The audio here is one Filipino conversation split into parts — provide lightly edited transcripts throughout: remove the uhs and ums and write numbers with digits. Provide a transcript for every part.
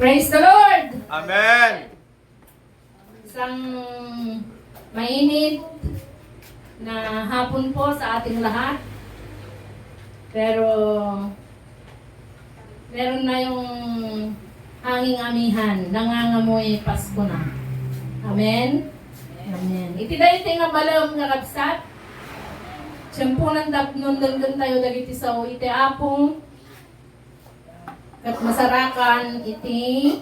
Praise the Lord! Amen. Isang mainit na hapon po sa ating lahat. Pero meron na yung hanging amihan, nangangamoy Pasko na. Amen? Amen. Iti nga balam nga kapsat. Siyempo ng dapnon dandan tayo dagiti sa iti apong kat masarakan iti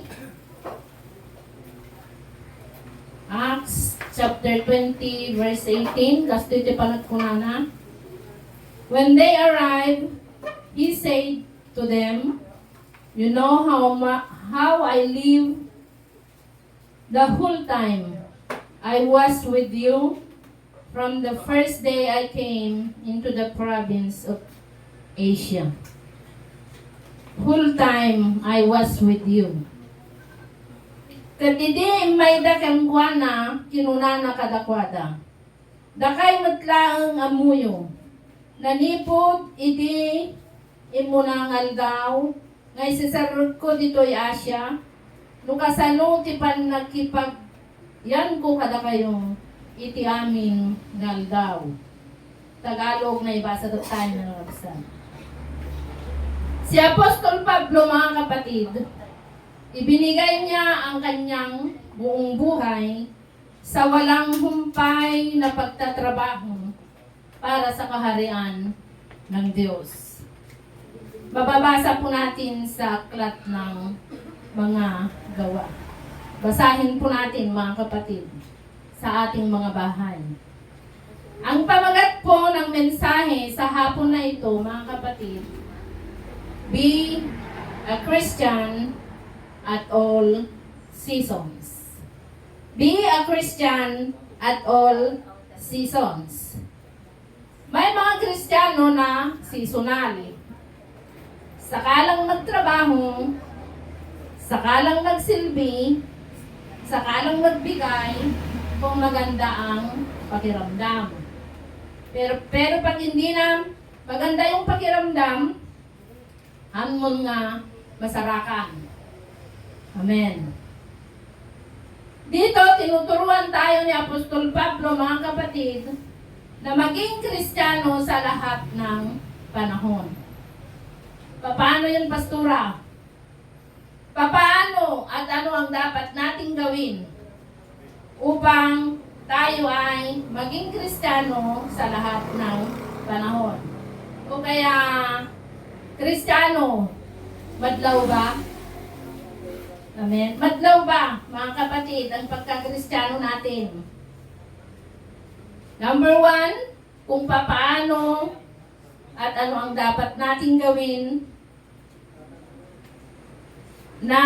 Acts chapter 20 verse 18 kasto iti panagkunana. When they arrived, he said to them, "You know how I live the whole time I was with you from the first day I came into the province of Asia. Whole time I was with you." Kadidi may dakang kuana, kinunana kadakwada. Dakay matlaang amuyo. Nanipod iti imunangal daw. Ngay sisarod ko dito'y Asya. Nukasano ti pan nakipag yan ko kada kayo iti amin ngal daw. Tagalog na ibasa do tayo na nabasa. Si Apostol Pablo, mga kapatid, ibinigay niya ang kanyang buong buhay sa walang humpay na pagtatrabaho para sa kaharian ng Diyos. Mababasa po natin sa aklat ng mga gawa. Basahin po natin, mga kapatid, sa ating mga bahay. Ang pamagat po ng mensahe sa hapon na ito, mga kapatid, be a Christian at all seasons. Be a Christian at all seasons. May mga Kristiyano na seasonal. Sakalang magtrabaho, sakalang magsilbi, sakalang magbigay, kung maganda ang pakiramdam. Pero pag hindi na maganda yung pakiramdam, hamon nga masarakan. Amen. Dito, tinuturuan tayo ni Apostol Pablo, mga kapatid, na maging Kristiyano sa lahat ng panahon. Paano yun, pastora? Paano at ano ang dapat nating gawin upang tayo ay maging Kristiyano sa lahat ng panahon? O kaya, Kristiyano, madlaw ba? Amen. Madlaw ba, mga kapatid, ang pagka-Kristiyano natin? Number 1, kung paano at ano ang dapat nating gawin na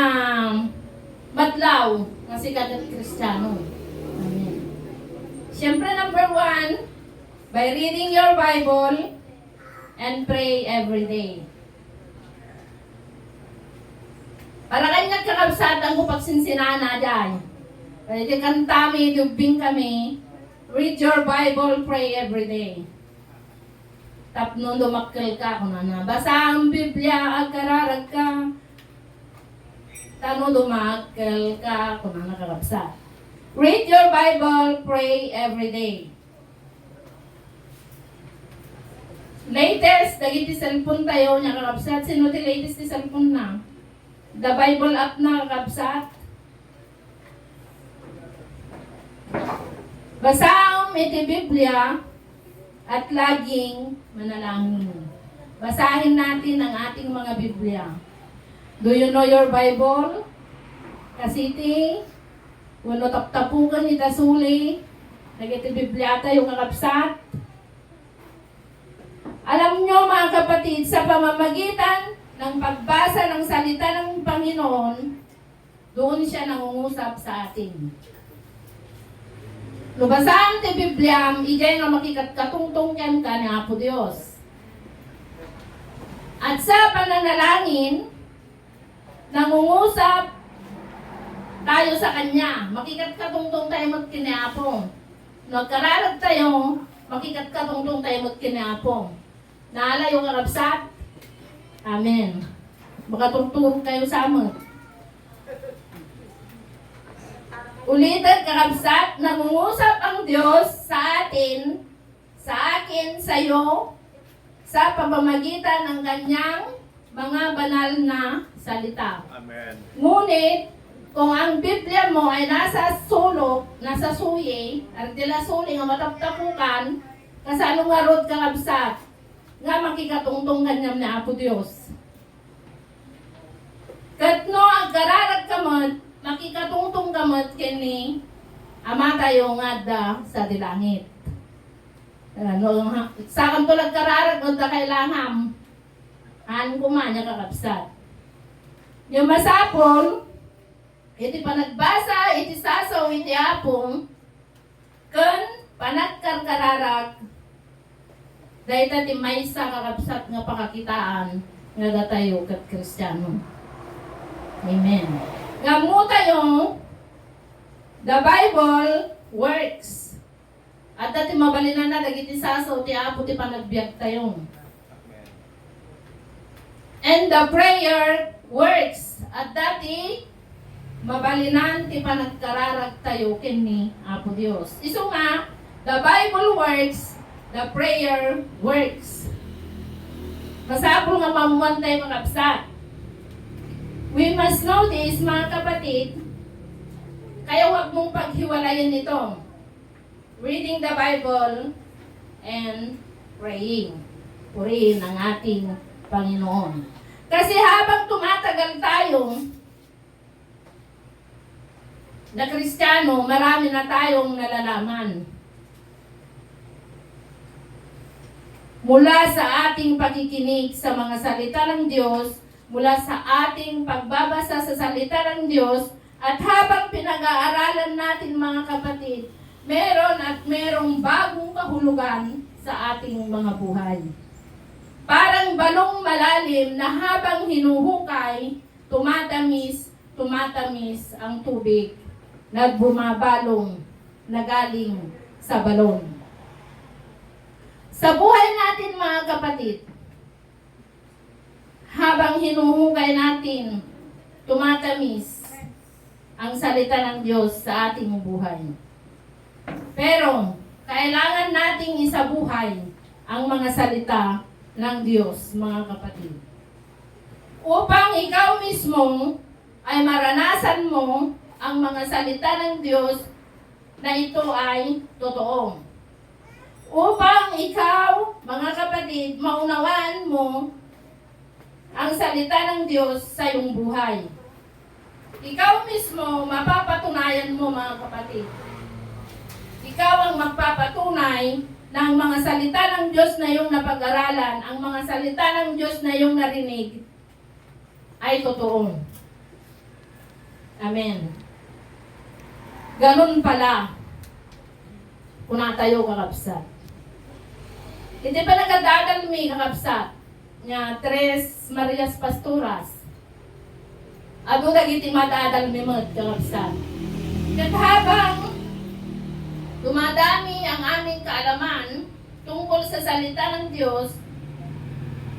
madlaw kasi kagat Kristiyano. Amen. Siyempre, number 1, by reading your Bible and pray every day. Para kanyang kakabsatan ko pagsinsinana dyan. Pwede kantami, dubing kami. Read your Bible, pray every day. Tapno dumakkel ka kung na. Basa ang Biblia, agkararag ka. Tano dumakkel ka kung na nakakabsat. Read your Bible, pray every day. Latest, dagiti cellphone tayo niya kakabsat. Sino ti latest ti cellphone na? The Bible app na kakabsat. Basaom iti Biblia at laging manalangin. Basahin natin ang ating mga Biblia. Do you know your Bible? Kasi iti, wano taptapukan ita suli, nagiti Biblia tayo kakabsat. Alam nyo, mga kapatid, sa pamamagitan ng pagbasa ng salita ng Panginoon, doon siya nangungusap sa atin. Lubasan ti Biblia, ijay nga makikatkatungtong yan ka ni Apo Diyos. At sa pananalangin, nangungusap tayo sa Kanya. Makikatkatungtong tayo magkiniapo. Nagkararag tayo, makikatkatungtong tayo magkiniapo. Naala yung karabsat? Amen. Makatuturo kayo sa amin. Ulitin kakabsat, nangungusap ang Diyos sa atin, sa akin, sa iyo, sa pamamagitan ng kanyang mga banal na salita. Amen. Ngunit, kung ang Biblia mo ay nasa sulok, nasa suye, at tila suli nga mataptapukan, kasano nga rod kakabsat, nga makikatungtong kanyam ni Apo Diyos. Katno ang kararag kamot, makikatungtong kamot kini ama tayo nga da sa dilangit. Sa kantulag kararag o da kailangan, han kumanya kakabsat. Yung masapol, iti panagbasa, iti sasaw, iti apong, kun panagkarkararag, dahil tati may sa kakabsat nga pakakitaan, nga datayo kat Kristiyano. Amen. Nga mo tayo, the Bible works. At dati mabalinan na, dagiti sasaw, ti apo, ti panagbiag tayo. Amen. And the prayer works. At dati, mabalinan ti panagkararag tayo kini Apo Dios. Isu nga, the Bible works, the prayer works. Masapol nga mamuan tayo mga kapsat. We must know this, mga kapatid, kaya huwag mong paghiwalayan ito. Reading the Bible and praying. Purihin ang ating Panginoon. Kasi habang tumatagal tayo na Kristiyano, marami na tayong nalalaman. Mula sa ating pakikinig sa mga salita ng Diyos, mula sa ating pagbabasa sa salita ng Diyos, at habang pinag-aaralan natin mga kapatid, meron at merong bagong kahulugan sa ating mga buhay. Parang balong malalim na habang hinuhukay, tumatamis ang tubig na bumabalong na galing sa balon. Sa buhay natin mga kapatid, habang hinuhukay natin, tumatamis ang salita ng Diyos sa ating buhay. Pero, kailangan nating isabuhay ang mga salita ng Diyos, mga kapatid. Upang ikaw mismo ay maranasan mo ang mga salita ng Diyos na ito ay totoo. Upang ikaw, mga kapatid, maunawaan mo ang salita ng Diyos sa iyong buhay. Ikaw mismo, mapapatunayan mo mga kapatid. Ikaw ang magpapatunay ng mga salita ng Diyos na iyong napag-aralan, ang mga salita ng Diyos na iyong narinig, ay totoo. Amen. Ganun pala, kung natayo kakabsat. Hindi pa nagdadalmi kakabsat, nga Tres Marias Pastoras. Ado dagiti madadalmi mo kakabsat. Kat habang dumadami ang aming kaalaman tungkol sa salita ng Diyos,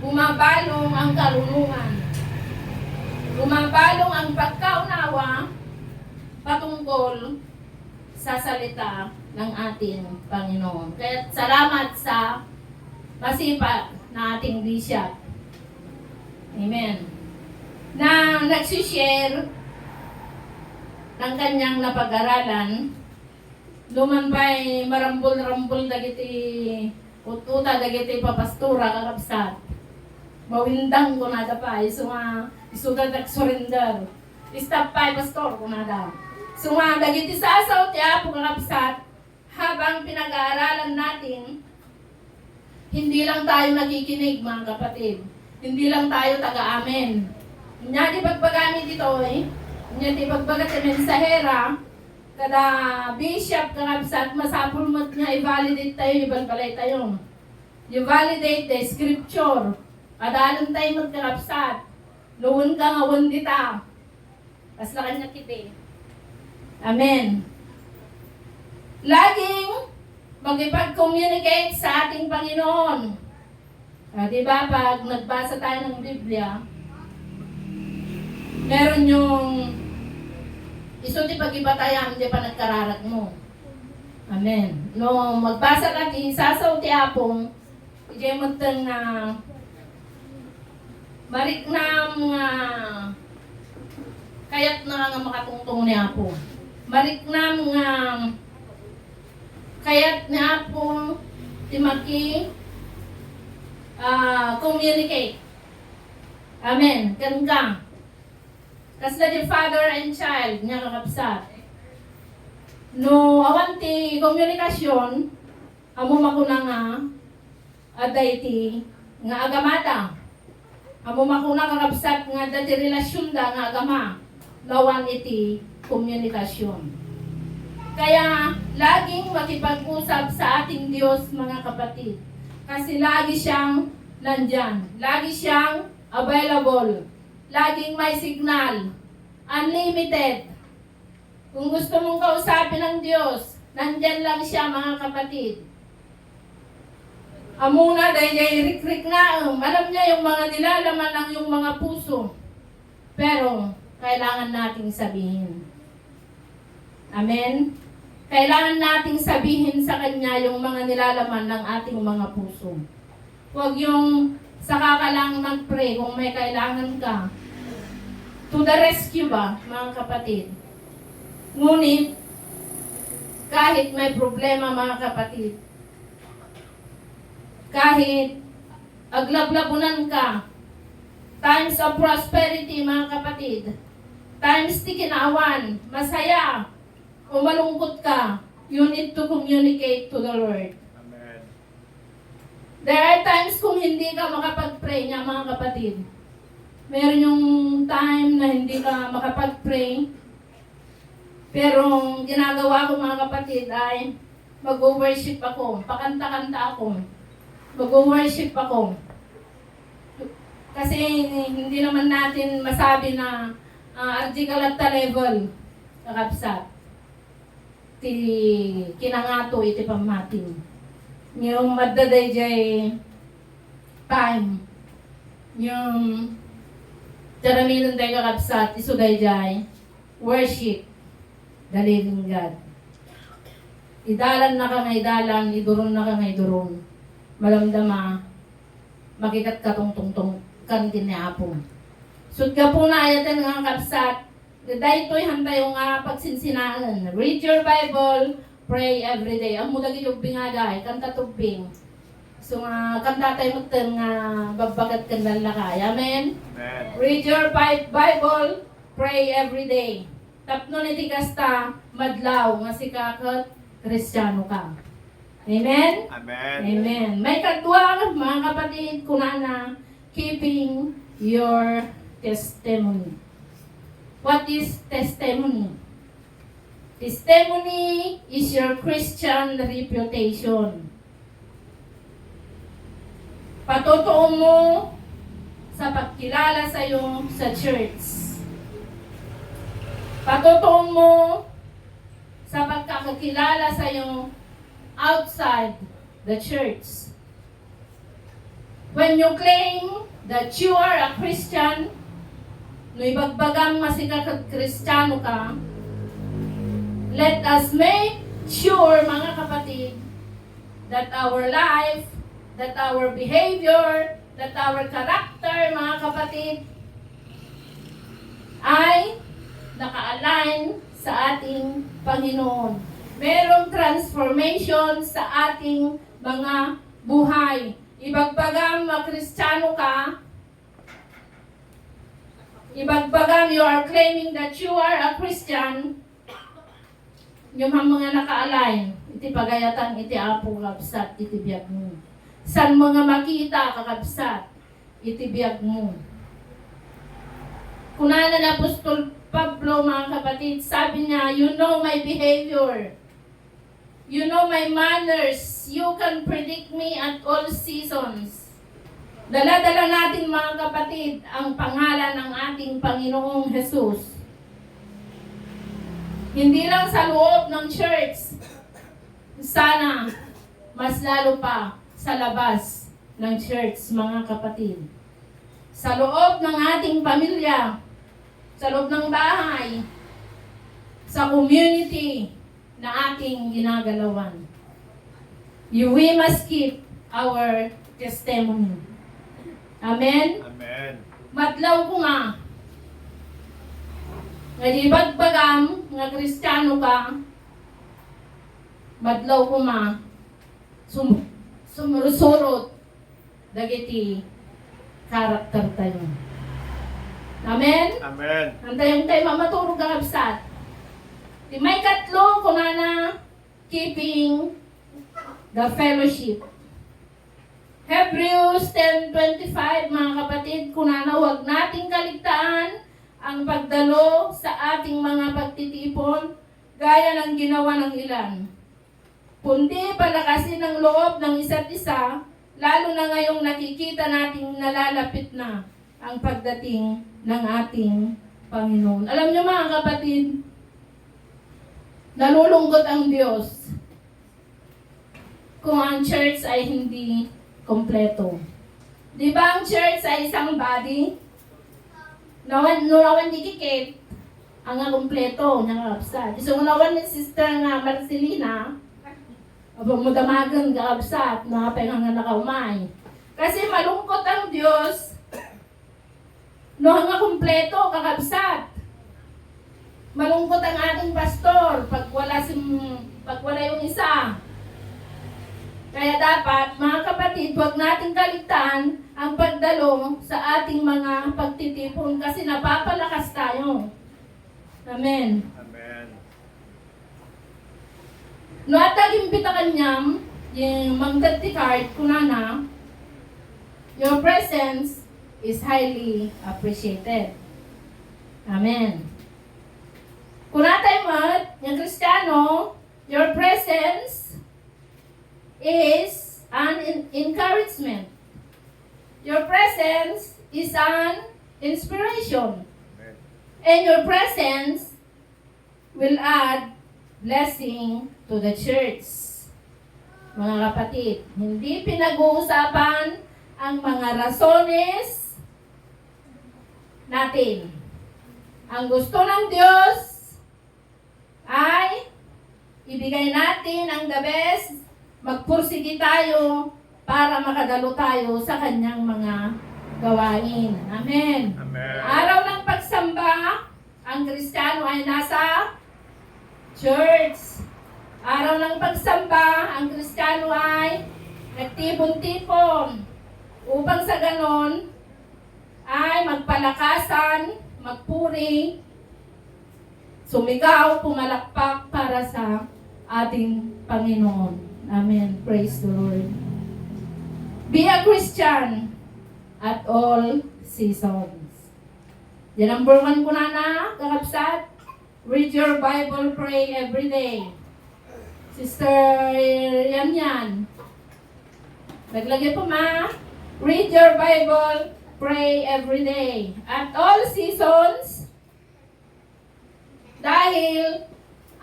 bumabalong ang karunungan. Bumabalong ang pagkaunawa patungkol sa salita ng ating Panginoon. Kaya salamat sa masipa na ating bishop. Amen. Na nagsishare ng kanyang napag-aralan. Lumanbay marambol-rambol dagiti ututa dagiti papastura kakabsat. Mawindang ko nada pa. So nga isuda surrender. Stop pa pastor ko nada. So nga dagiti sasaw ti Apo kakabsat habang pinag-aaralan natin, hindi lang tayo nakikinig mga kapatid. Hindi lang tayo taga-amen. Nya di pagpagamit ito nya di pagbagat sa mensahera, kada bishop kakabsat masapul mo nga i-validate tayo, ibalbalay tayo. I-validate the scripture. Kadalan tayo magkakabsat. Noon ka nga wandita. Kasla kanya kiti. Amen. Laging magipag-communicate sa ating Panginoon. Diba pag nagbasa tayo ng Biblia, meron yung Iso ti pag-ibatayam, di pa nagkararag mo. Amen. No, magbasa ka ti sasaw ti apong, iti matang na mariknam nga kayat na nga makatungtong ni Apo. Mariknam nga kayat ni Apo ti maki communicate. Amen. Kanga. Kasla di father and child nga kakapsat. No, awan ti komunikasyon, amo makuna nga, aday ti nga agamada. Amo makuna kakapsat nga dati relasyon da nga agama, lawan iti komunikasyon. Kaya, laging makipag-usap sa ating Diyos, mga kapatid. Kasi lagi siyang nandyan. Lagi siyang available. Laging may signal. Unlimited. Kung gusto mong kausapin ng Diyos, nandyan lang siya, mga kapatid. Amuna, dahil rik-rik na, alam niya yung mga nilalaman ng yung mga puso. Pero, kailangan nating sabihin. Amen? Kailangan nating sabihin sa Kanya yung mga nilalaman ng ating mga puso. Huwag yung saka ka lang mag-pray kung may kailangan ka. To the rescue ba, mga kapatid? Ngunit, kahit may problema, mga kapatid, kahit aglablabunan ka, times of prosperity, mga kapatid, times ti kinaawan, masaya, o malungkot ka, you need to communicate to the Lord. Amen. There are times kung hindi ka makapag-pray niya, mga kapatid. Meron yung time na hindi ka makapag-pray. Pero ginagawa ko, mga kapatid, ay mag-worship ako, pakanta-kanta ako, mag-worship ako. Kasi hindi naman natin masabi na artikalata level kakapsat. Ti kinangato iti pamating. Yung maddaday jay time. Yung jaraminan day kakapsat, isuday jay worship the living God. Idalan na ka nga idalan, iduron na ka nga iduron. Malamdama, makikat ka tong kan kiniapong. Sud ka po na ayatan nga kapsat, dahito'y hantay yung pagsinsinaan. Read your Bible, pray every day. Ang mudagi yung bingaday, kanta tubing. So kanta tayo magtang babagat kan lalakay. Amen? Amen. Read your Bible, pray every day. Tapno niti kasta madlaw nga si kakot Kristiyano ka. Amen? Amen. Amen. May kadwa, mga kapatid, kunana, keeping your testimony. What is testimony? Testimony is your Christian reputation. Patotoo mo sa pagkilala sa iyo sa church. Patotoo mo sa pagkakakilala sa iyo outside the church. When you claim that you are a Christian, no ibagbagang masikat Kristiyano ka, let us make sure, mga kapatid, that our life, that our behavior, that our character, mga kapatid, ay naka-align sa ating Panginoon. Merong transformation sa ating mga buhay. Ibagbagang Kristiyano ka, ibagbagang you are claiming that you are a Christian, yung mga naka-align, iti pagayatan, iti apo kakabsat, iti biyag mo. San mga makita kakabsat, iti biyag mo. Kunana na Apostol Pablo, mga kapatid, sabi niya, you know my behavior. You know my manners. You can predict me at all seasons. Dala-dala natin, mga kapatid, ang pangalan ng ating Panginoong Jesus. Hindi lang sa loob ng church. Sana, mas lalo pa sa labas ng church, mga kapatid. Sa loob ng ating pamilya, sa loob ng bahay, sa community na ating ginagalawan. We must keep our testimony. Amen? Amen. Madlaw ko nga. Nga di bagbagam, nga Kristiyano ka, madlaw ko ma, sumurusurot, dagiti karakter tayo. Amen? Amen. Antayong tayo mamaturog ang absat. Di may katlo, kunana, keeping the fellowship. Hebrews 10:25, mga kapatid, kunana, huwag nating kaligtaan ang pagdalo sa ating mga pagtitipon, gaya ng ginawa ng ilan. Kundi palakasin ang loob ng isa't isa, lalo na ngayong nakikita nating nalalapit na ang pagdating ng ating Panginoon. Alam niyo mga kapatid, nalulungkot ang Diyos kung ang church ay hindi kompleto. Di ba ang church ay isang body? Nawan dikikit ang nga kompleto nga kapsat. So nawan ni Sister nga Marcelina, abo mo damagan nga kapsat, na nga nakaumay. Kasi malungkot ang Diyos no nga kompleto kakabsat. Malungkot ang ating pastor pag wala yung isa. Kaya dapat, mga kapatid, huwag nating kaligtaan ang pagdalo sa ating mga pagtitipon kasi napapalakas tayo. Amen. Amen. No atag impita kanyam, yung magdati card, kunana, your presence is highly appreciated. Amen. Kunatay mat, yung Kristiyano, your presence is an encouragement. Your presence is an inspiration. Amen. And your presence will add blessing to the church. Mga kapatid, hindi pinag-uusapan ang mga rasones natin. Ang gusto ng Diyos ay ibigay natin ang the best, magpursige tayo para makadalo tayo sa kanyang mga gawain. Amen. Amen. Araw ng pagsamba, ang Kristiyano ay nasa church. Araw ng pagsamba, ang Kristiyano ay nagtipon-tipon upang sa ganon ay magpalakasan, magpuri, sumigaw, pumalakpak para sa ating Panginoon. Amen. Praise the Lord. Be a Christian at all seasons. Yan number 1 ko na, kakapsat. Read your Bible, pray every day. Sister, yan. Naglagay po ma. Read your Bible, pray every day. At all seasons, dahil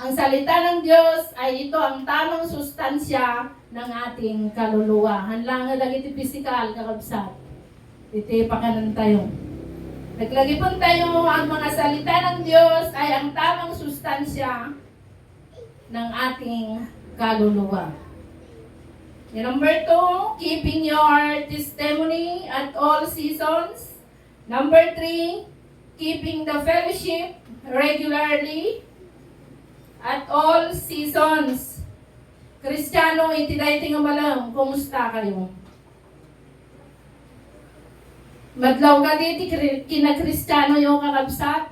ang salita ng Diyos ay ito ang tamang sustansya ng ating kaluluwa. Hanlang nga dagiti physical, kakabsat. Iti pakanan tayo. Naglagi po tayo, ang mga salita ng Diyos ay ang tamang sustansya ng ating kaluluwa. Number 2, keeping your testimony at all seasons. Number 3, keeping the fellowship regularly at all seasons. Kristiyano, itiday tinga malam, kumusta kayo? Madlaw ka diti kina Kristiyano yung kakabsat?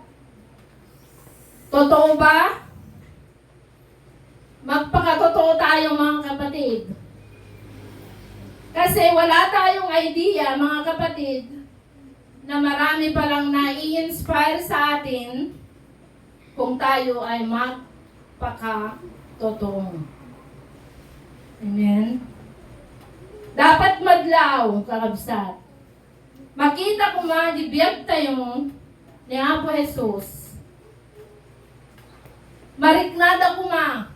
Totoo ba? Magpakatotoo tayo mga kapatid. Kasi wala tayong idea mga kapatid na marami palang nai-inspire sa atin kung tayo ay magpakatotoo. Amen? Dapat madlaw, kakabsat. Makita ko ma, dibiyag tayo ni Apo Jesus. Mariknada ko ma,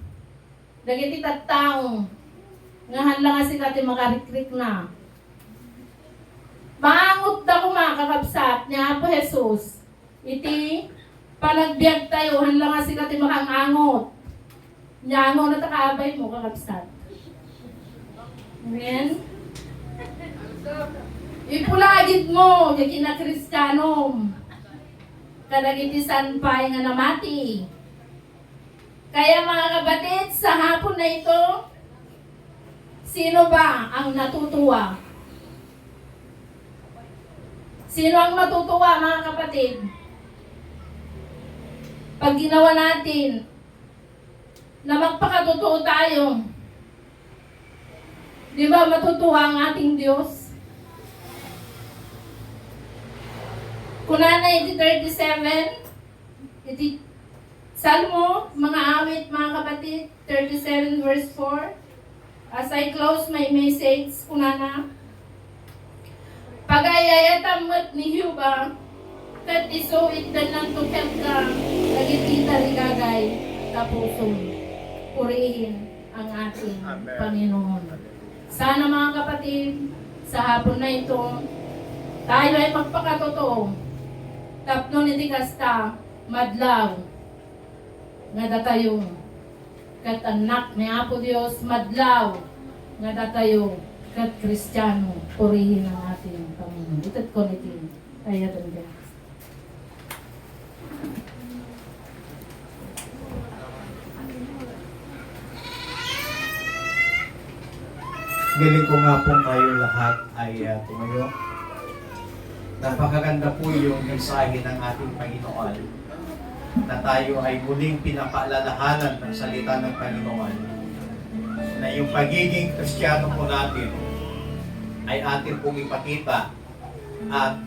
dagiti tattaong, nga hanlang nga sila ti makarikrik na. Maangot da ko ma, kakabsat ni Apo Jesus. Iti Panagbiag tayo, hanlang nga sila ti makangangot. Nyango na takaabay mo, kakabsat. Amen? Ipulagid mo, yung kinakristiyanom. Kadagitisan pa nga namati. Kaya mga kapatid, sa hapon na ito, sino ba ang natutuwa? Sino ang matutuwa, mga kapatid? Pag ginawa natin na magpakatotoo tayo, di ba matutuwa ang ating Diyos? Kunana 37, Salmo, mga awit, mga kapatid, 37 verse 4. As I close my message, kunana, pagayayatamot ni Yuba, kat isuit dan ng tukep ka, nagitita rigagay, tapuson, purihin ang ating Panginoon. Sana mga kapatid, sa hapon na ito, tayo ay magpakatotoo. Tapno ni kasta, madlaw, nga datayong, kat anak ni Apo Dios, madlaw, nga datayong, kat Kristiyano, purihin ang ating Panginoon. Itat ko nitin, ayatan din. Galing ko nga po kayo lahat ay tumayo. Napakaganda po yung mensahe ng ating Panginoon na tayo ay muling pinapaalalahanan ng salita ng Panginoon na yung pagiging Kristiyano po natin ay atin pong ipakita at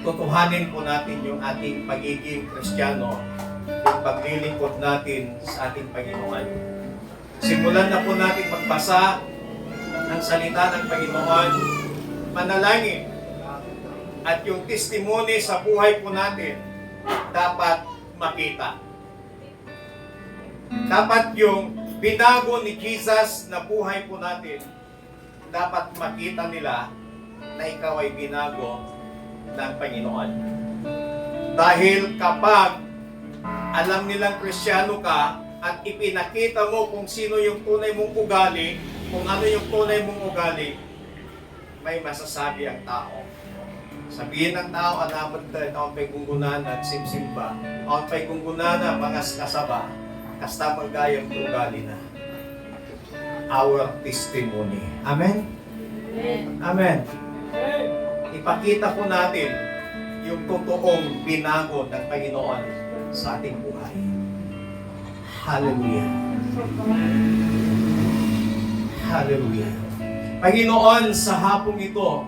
tutuhanin po natin yung ating pagiging Kristiyano, yung paglilingkod natin sa ating Panginoon. Simulan na po natin magbasa ng salita ng Panginoon, manalangin, at yung testimony sa buhay po natin dapat makita. Dapat yung binago ni Jesus na buhay po natin, dapat makita nila na ikaw ay binago ng Panginoon. Dahil kapag alam nilang Kristiyano ka at ipinakita mo kung sino yung tunay mong ugali, kung ano yung tunay mong ugali, may masasabi ang tao. Sabihin ng tao, anamad tayo, taon pa'y gunggunan at simsimba, taon pa'y gunggunan na mga kasaba, kasta magayang ugali na. Our testimony. Amen? Amen. Ipakita po natin yung totoong binago ng Panginoon sa ating buhay. Hallelujah. Hallelujah. Panginoon, sa hapong ito,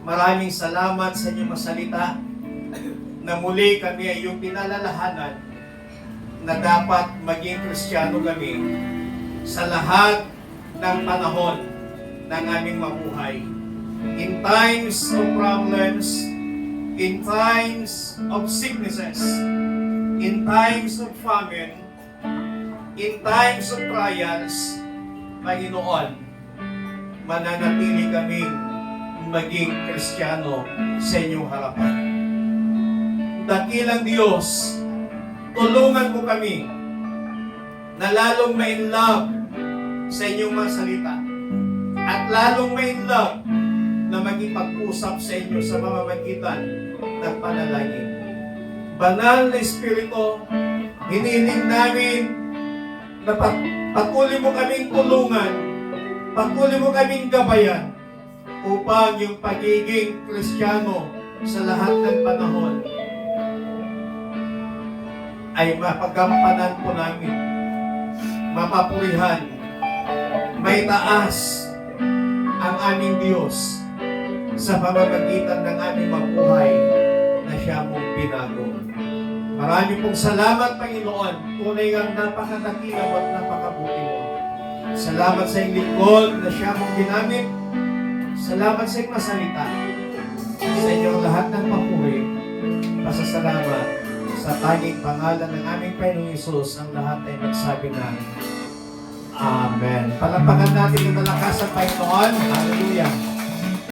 maraming salamat sa inyong masalita na muli kami ay iyong pinalalahanan na dapat maging Kristiyano kami sa lahat ng panahon ng aming mabuhay. In times of problems, in times of sicknesses, in times of famine, in times of trials, Panginoon, mananatili kaming maging Kristiyano sa inyong harapan. Dakilang Diyos, tulungan mo kami na lalong ma-inlove sa inyong mga salita at lalong ma-inlove na maging-pag-usap sa inyo sa mamamagitan ng panalangin. Banal na Espiritu, hinihiling namin na patuloy mo kaming tulungan, patuloy mo kaming gabayan upang yung pagiging Kristiyano sa lahat ng panahon ay mapagampanan po namin, mapapurihan, may taas ang aming Diyos sa pamamagitan ng aming mabuhay na siya mong binago. Marami pong salamat, Panginoon. Tunay ang napakadakilang at napakabuti mo. Salamat sa iyong lingkod na siya mong ginamit. Salamat sa iyong masalita. Sa inyong lahat ng papuri. Pasasalamat sa tanging pangalan ng aming Panginoong Hesus. Ang lahat ay magsabi ng Amen. Palapakan natin yung malakas sa Panginoon. Hallelujah.